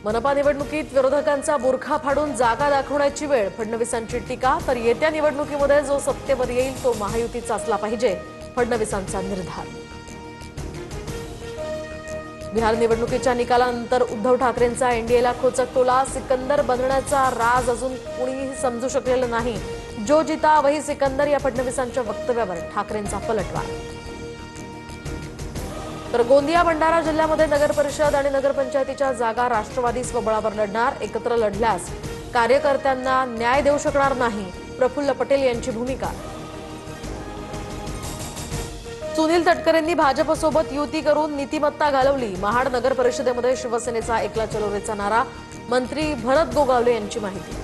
मनपा निवडणुकीत विरोधकांचा बुरखा फाडून जागा दाखवण्याची वेळ, फडणवीसांची टीका. तर येत्या निवडणुकीमध्ये जो सत्तेवर येईल तो महायुतीचा असला पाहिजे, फडणवीसांचा निर्धार. बिहार निवडणुकीच्या निकालानंतर उद्धव ठाकरेंचा एनडीएला खोचकटोला. सिकंदर बनण्याचा राज अजून कुणीही समजू शकलेलं नाही. जो जिता वही सिकंदर या फडणवीसांच्या वक्तव्यावर ठाकरेंचा पलटवार. तर गोंदिया भंडारा जिल्ह्यामध्ये नगर परिषद आणि नगरपंचायतीच्या जागा राष्ट्रवादी स्वबळावर लढणार. एकत्र लढल्यास कार्यकर्त्यांना न्याय देऊ शकणार नाही, प्रफुल्ल पटेल यांची भूमिका. सुनील तटकरेंनी भाजपसोबत युती करून नीतिमत्ता घालवली. महाड नगर परिषदेमध्ये शिवसेनेचा एकला चलोरेचा नारा. मंत्री भरत गोगावले यांची माहिती.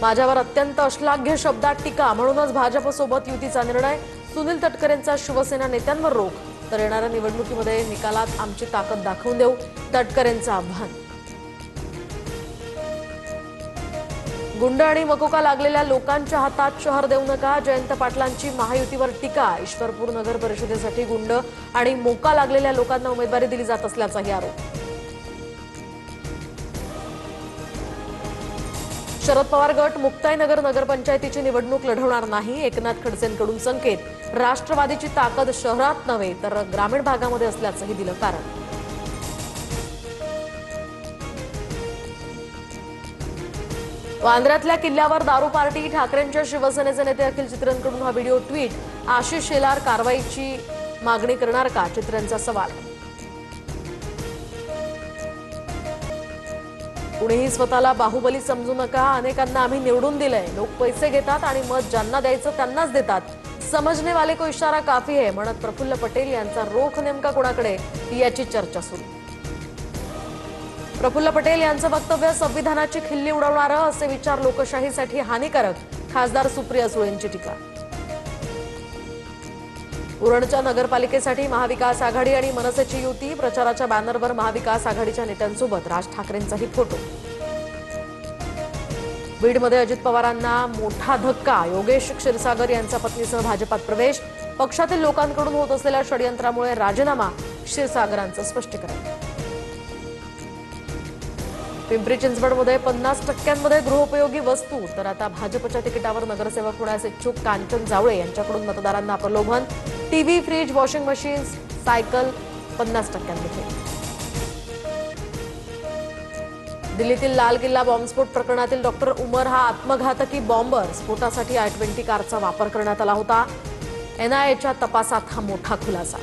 माझ्यावर अत्यंत अश्लाघ्य शब्दात टीका, म्हणूनच भाजपसोबत युतीचा निर्णय. सुनील तटकरेंचा शिवसेना नेत्यांवर रोख. तर येणाऱ्या निवडणुकीमध्ये निकालात आमची ताकद दाखवून देऊ, तटकरेंचं आव्हान. गुंड आणि मकोका लागलेल्या लोकांच्या हातात शहर देऊ नका, जयंत पाटलांची महायुतीवर टीका. ईश्वरपूर नगर परिषदेसाठी गुंड आणि मोका लागलेल्या लोकांना उमेदवारी दिली जात असल्याचाही आरोप. शरद पवार गट मुक्ताईनगर नगरपंचायतीची निवडणूक लढवणार नाही. एकनाथ खडसेंकडून संकेत. राष्ट्रवादीची ताकद शहरात नव्हे तर ग्रामीण भागामध्ये असल्याचंही दिलं कारण. वांद्र्यातल्या किल्ल्यावर दारू पार्टी. ठाकरेंच्या शिवसेनेचे नेते अखिल चित्रेंकडून हा व्हिडिओ ट्विट. आशिष शेलार कारवाईची मागणी करणार का, चित्रेंचा सवाल. कुणीही स्वतःला बाहुबली समजू नका. अनेकांना आम्ही निवडून दिलंय. लोक पैसे घेतात आणि मत ज्यांना द्यायचं त्यांनाच देतात. समजने वाले को इशारा काफी है म्हणत प्रफुल्ल पटेल यांचा रोख नेमका कोणाकडे याची चर्चा सुरू. प्रफुल्ल पटेल यांचं वक्तव्य संविधानाची खिल्ली उडवणारं, असे विचार लोकशाहीसाठी हानिकारक. खासदार सुप्रिया सुळेंची टीका. उरणच्या नगरपालिकेसाठी महाविकास आघाडी आणि मनसेची युती. प्रचाराच्या बॅनरवर महाविकास आघाडीच्या नेत्यांसोबत राज ठाकरेंचाही फोटो. बीडमध्ये अजित पवारांना मोठा धक्का. योगेश क्षीरसागर यांचा पत्नीसह भाजपात प्रवेश. पक्षातील लोकांकडून होत असलेल्या षडयंत्रामुळे राजीनामा, क्षीरसागरांचं स्पष्टीकरण. पिंपरी चिंचवडमध्ये 50% गृहोपयोगी वस्तू. तर आता भाजपच्या तिकिटावर नगरसेवक होण्यास इच्छुक कांचन जावळे यांच्याकडून मतदारांना प्रलोभन. TV, fridge, washing machine, cycle 50%. दिल्लीतील लाल किल्ला बॉम्बस्फोट प्रकरणातील डॉक्टर उमर हा आत्मघातकी बॉम्बर. स्फोटासाठी I-20 कारचा वापर करण्यात आला होता. NIAच्या तपासात हा मोठा खुलासा.